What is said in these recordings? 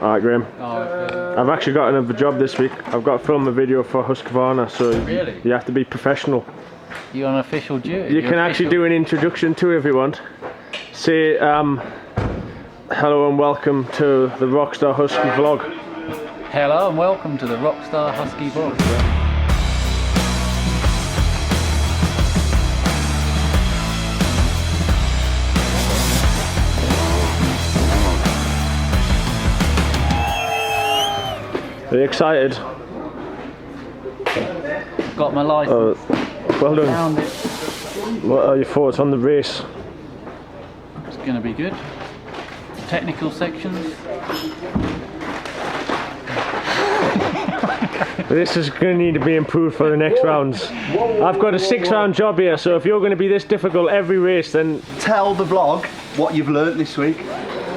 Alright, Graham. Oh, okay. I've actually got another job this week. I've got to film a video for Husqvarna, so Really? you have to be professional. You're on official duty. You can actually do an introduction too if you want. Say hello and welcome to the Rockstar Husky vlog. Hello and welcome to the Rockstar Husky vlog. Are you excited? Got my license. Well done. Found it. What are your thoughts on the race? It's going to be good. Technical sections. This is going to need to be improved for the next rounds. I've got a 6-round job here, so if you're going to be this difficult every race, then... Tell the vlog what you've learnt this week.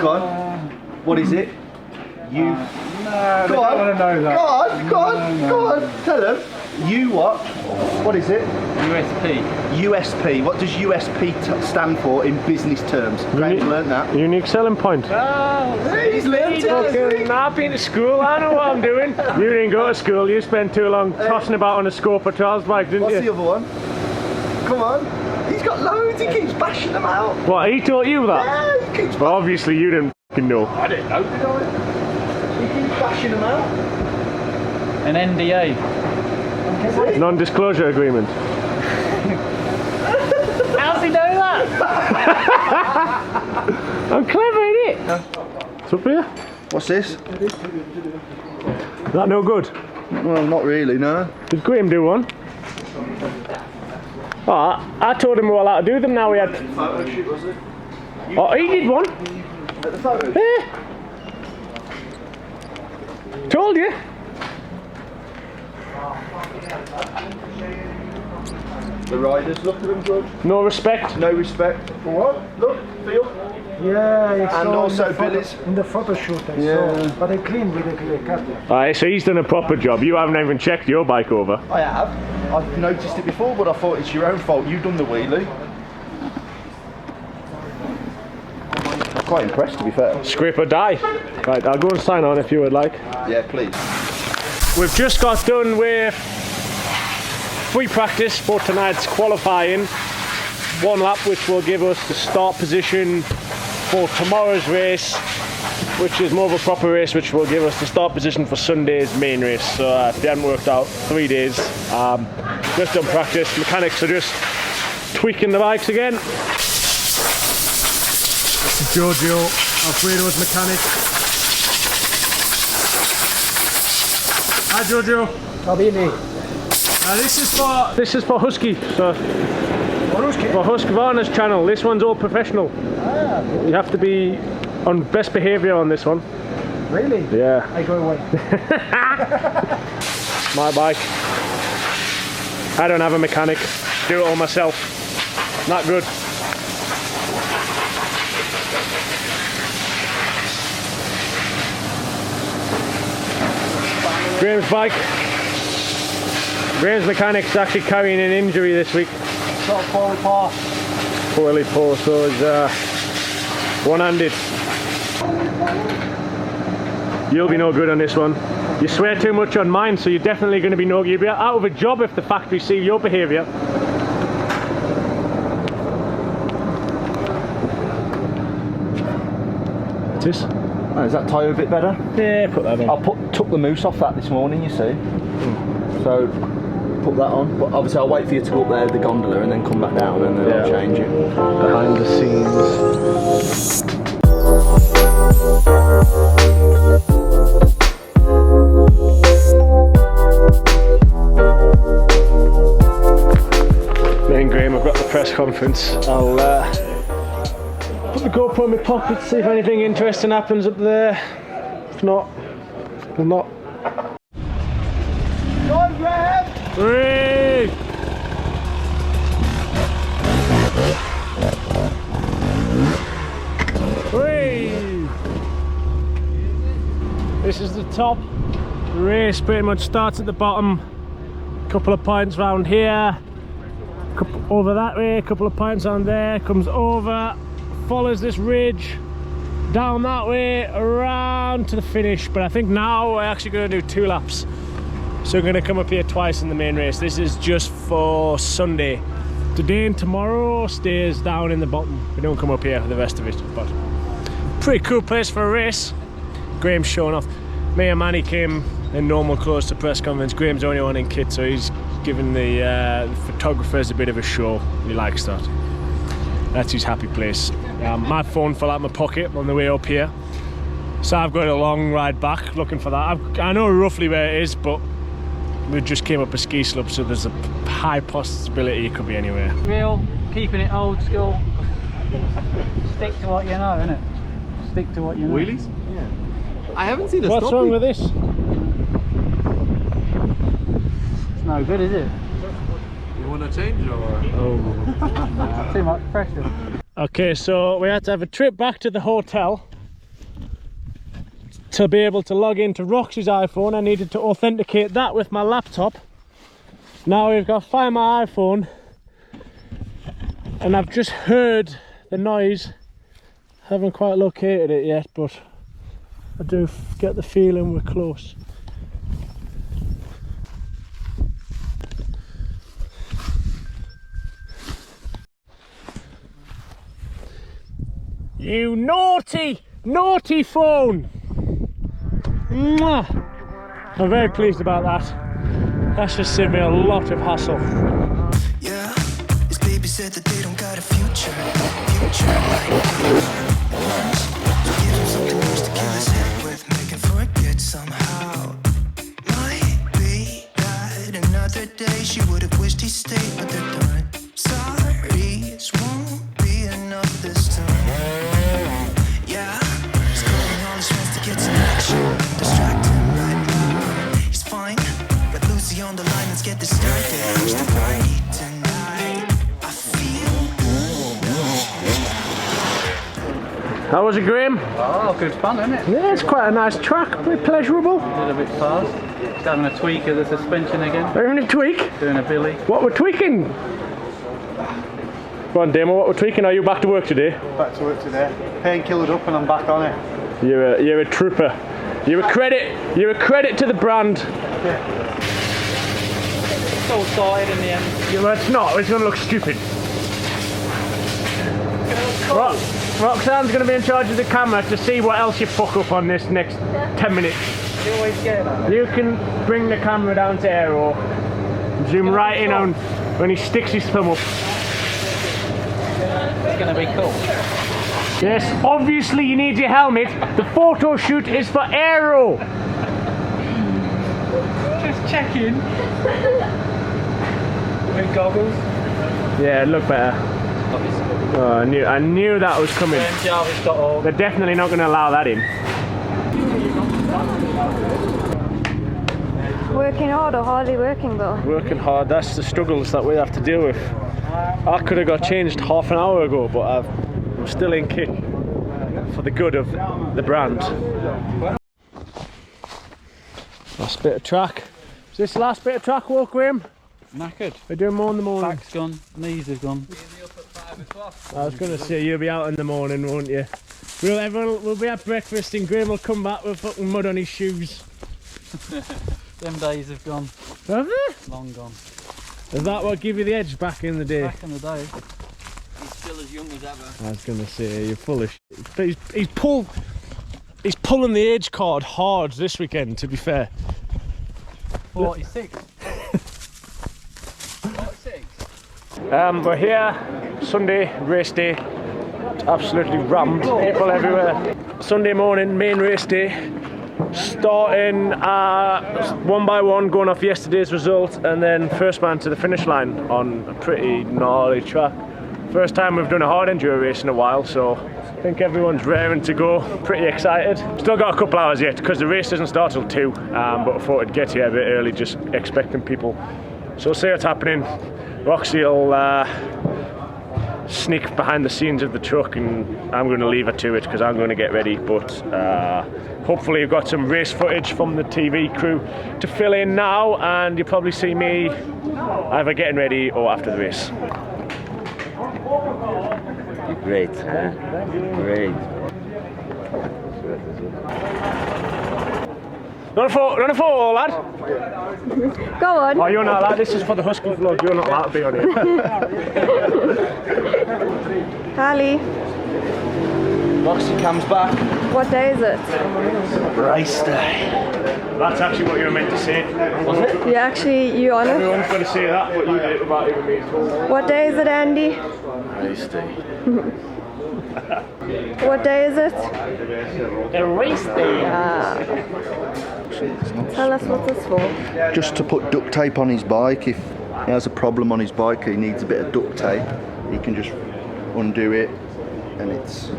Go on. What is it? You... No, go on. I don't know that. Go on. Tell them. You what? What is it? USP. USP. What does USP stand for in business terms? Graham's learnt that. Unique selling point. Oh, He's learnt it. I've been to school, I know what I'm doing. You didn't go to school, you spent too long tossing about on a Scoper Trials bike, didn't What's you? the other one? Come on. He's got loads, he keeps bashing them out. What, he taught you that? Yeah, he keeps Well, obviously you didn't f***ing know. I didn't know. He keeps bashing them out. an NDA. Non-disclosure agreement. How's he know that? I'm clever, innit? It's up here. What's this? Is that no good? Well, not really, no. Did Graham do one? Oh, I told him we were allowed to do them now. We had. Photo shoot, was it? Oh, he did one. At the photo? Eh. Told you. The riders, look at them, George. No respect. No respect. For what? Look, feel. Yeah, it's And all also in the photo, Billy's. in the photo shoot I Yeah. saw, but I cleaned with a cut. Alright, so he's done a proper job. You haven't even checked your bike over. I have. I've noticed it before, but I thought it's your own fault. You've done the wheelie. I'm quite impressed, to be fair. Scrape or die. Right, I'll go and sign on if you would like. Yeah, please. We've just got done with free practice for tonight's qualifying. One lap which will give us the start position for tomorrow's race, which is more of a proper race, which will give us the start position for Sunday's main race. So if they hadn't worked out, 3 days. Just done practice. Mechanics are just tweaking the bikes again. Giorgio, Alfredo's mechanic. Hi Giorgio. This is for Husky. So for Husqvarna's channel. This one's all professional. You have to be on best behaviour on this one. Really? Yeah. I go away. My bike. I don't have a mechanic. Do it all myself. Not good. Graham's bike. Graham's mechanic's actually carrying an injury this week. So poorly pass. Poorly poor, so it's one-handed. You'll be no good on this one. You swear too much on mine, so you're definitely going to be you'll be out of a job if the factory see your behaviour. What's this? Oh, is that tyre a bit better? Yeah, put that on. I took the mousse off that this morning, you see. So, put that on. But obviously I'll wait for you to go up there with the gondola and then come back down and then I'll change it. Behind the scenes. Me and Graham have got the press conference. I'll put the GoPro in my pocket, see if anything interesting happens up there. If not, we'll not. Go on, Graham! Hooray! Hooray! This is the top. The race pretty much starts at the bottom. A couple of points round here. Over that way, a couple of points on there. Comes over, follows this ridge, down that way, around to the finish, but I think now we're actually going to do 2 laps. So we're going to come up here twice in the main race. This is just for Sunday. Today and tomorrow stays down in the bottom. We don't come up here for the rest of it, but pretty cool place for a race. Graham's showing off. Me and Manny came in normal clothes to press conference. Graham's the only one in kit, so he's giving the photographers a bit of a show. He likes that. That's his happy place. My phone fell out of my pocket on the way up here, so I've got a long ride back looking for that. I know roughly where it is, but we just came up a ski slope, so there's a high possibility it could be anywhere. Real, keeping it old school. Stick to what you know, innit? Stick to what you know. Wheelies? Yeah. I haven't seen a What's wrong with this? It's no good, is it? You want to change or? Oh. Too much pressure. Okay, so we had to have a trip back to the hotel to be able to log into Roxy's iPhone. I needed to authenticate that with my laptop. Now we've got to find my iPhone, and I've just heard the noise. Haven't quite located it yet, but I do get the feeling we're close. You naughty, naughty phone! Mwah! I'm very pleased about that. That's just saved me a lot of hassle. Yeah, his baby said that they don't got a future like lunch. Give him something else to kill his head with, make him forget somehow. Might be that another day she would have wished he stayed, but they're done. Sorry's won't be enough this time. Yeah, he's calling all his friends to get some action. Distract him right now. He's fine. Got Lucy on the line, let's get this started. Push the party tonight. I feel How was it, Graham? Oh, good fun, isn't it? Yeah, it's quite a nice track, pretty pleasurable. A little bit fast. Just having a tweak of the suspension again. Having a tweak? Doing a billy. What we're tweaking? Go on, Damo, what we're tweaking? Are you back to work today? Back to work today. Painkillered up and I'm back on it. You're a trooper. You're a credit to the brand. It's all sorted in the end. Yeah, well, it's not. It's going to look stupid. Roxanne's going to be in charge of the camera to see what else you fuck up on this next 10 minutes. You always get that. You can bring the camera down to aero, zoom right in on when he sticks his thumb up. It's going to be cool. Yes, obviously you need your helmet. The photo shoot is for aero. Just checking. With goggles. Yeah, look better. Oh, I knew that was coming. Jarvis.org. They're definitely not going to allow that in. Working hard or hardly working though? Working hard, that's the struggles that we have to deal with. I could have got changed half an hour ago, but I'm still in kit for the good of the brand. Last bit of track. Is this the last bit of track walk, Graham? Knackered. We're doing more in the morning. Back's gone, knees have gone. I was going to say, you'll be out in the morning, won't you? We'll be at breakfast and Graham will come back with fucking mud on his shoes. Them days have gone. Have they? Long gone. Is that what gave you the edge back in the day? Back in the day. he's still as young as ever. I was going to say, you're full of shit. He's pulling the age card hard this weekend, to be fair. 46. 46. We're here, Sunday, race day. It's absolutely rammed, people everywhere. Sunday morning, main race day. Starting one by one, going off yesterday's result, and then first man to the finish line on a pretty gnarly track. First time we've done a hard enduro race in a while, so I think everyone's raring to go, pretty excited. Still got a couple hours yet, because the race doesn't start till 2, but I thought I'd get here a bit early, just expecting people. So we'll see what's happening. Roxy will sneak behind the scenes of the truck, and I'm going to leave her to it because I'm going to get ready, but hopefully you've got some race footage from the TV crew to fill in now, and you'll probably see me either getting ready or after the race. Great, huh? Great. Run a photo, lad. Go on. Oh, you're not allowed. This is for the Husky vlog. You're not allowed to be on here. Harley, Roxy comes back. what day is it? Race day. That's actually what you were meant to say. Was it? You on it? Everyone's going to say that, but you did it without even me. What day is it, Andy? Race day. What day is it? A race day. Tell us what this for. Just to put duct tape on his bike. If he has a problem on his bike, he needs a bit of duct tape. He can just undo it, and it's.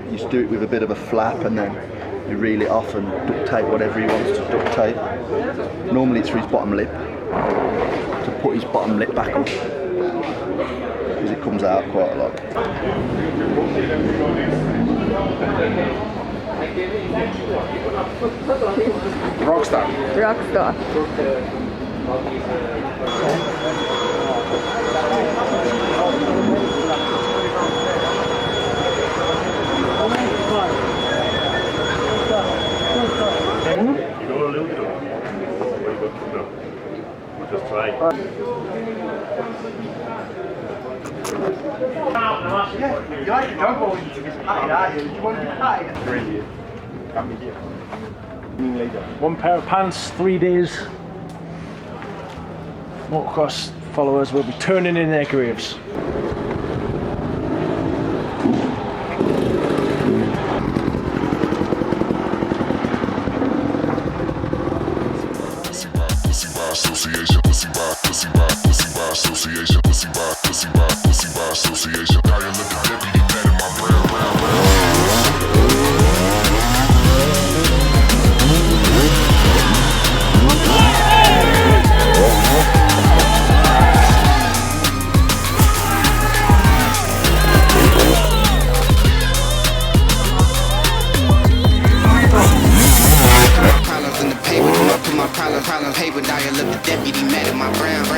You just do it with a bit of a flap, and then you reel it off and duct tape whatever he wants to duct tape. Normally it's for his bottom lip, to put his bottom lip back up, because it comes out quite a lot. Rockstar. Rockstar. Just try. You like your dog bowling to be patted, aren't you? You want to be patted? Brilliant. Come here. One pair of pants, 3 days. Motocross followers will be turning in their graves. Association, pussy by association, pussy by association. Now you look at deputy man in my brown.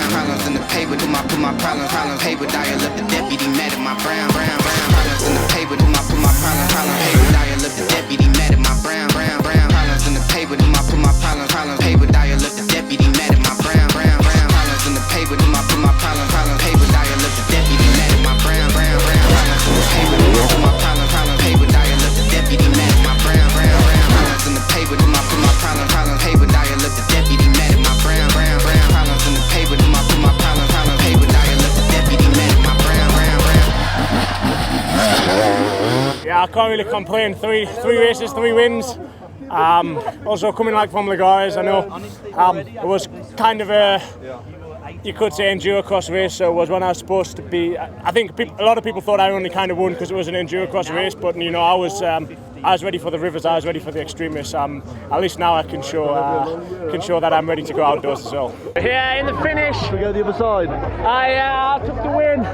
Problems in the paper, put my problems paper, dial up the deputy mad at my brown. Problems in the paper, put my problems paper, dial up the deputy mad at my brown. Problems in the paper, put my problems paper, dial up the deputy mad at my brown. Problems in the paper, put my problems paper, dial up the deputy mad at my brown. Problems in the paper, put my problems paper, dial up the deputy mad at my brown. Problems in the paper, put my problems paper, dial up the deputy mad at my brown. Problems in the paper, put my problems paper, dial up the deputy mad at my brown. Problems in the paper, put my problems paper, dial up the deputy mad at my brown. Yeah, I can't really complain. Three races, 3 wins. Also coming like from Lagares, I know it was kind of a, you could say, endurocross race. So it was when I was supposed to be. I think a lot of people thought I only kind of won because it was an endurocross race, but you know I was ready for the rivers. I was ready for the extreme race. At least now I can show that I'm ready to go outdoors as well. Here in the finish, We go the other side. I took the win.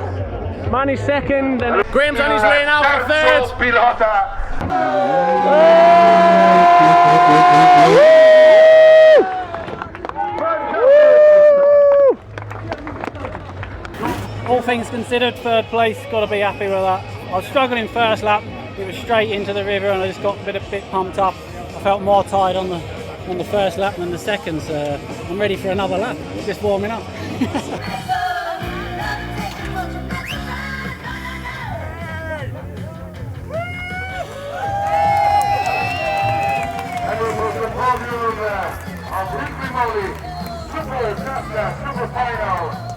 Manny's second, and Graham's on his way now for third. All things considered, 3rd place, got to be happy with that. I was struggling first lap, it was straight into the river and I just got a bit pumped up. I felt more tired on the first lap than the second, so I'm ready for another lap, just warming up. Super final.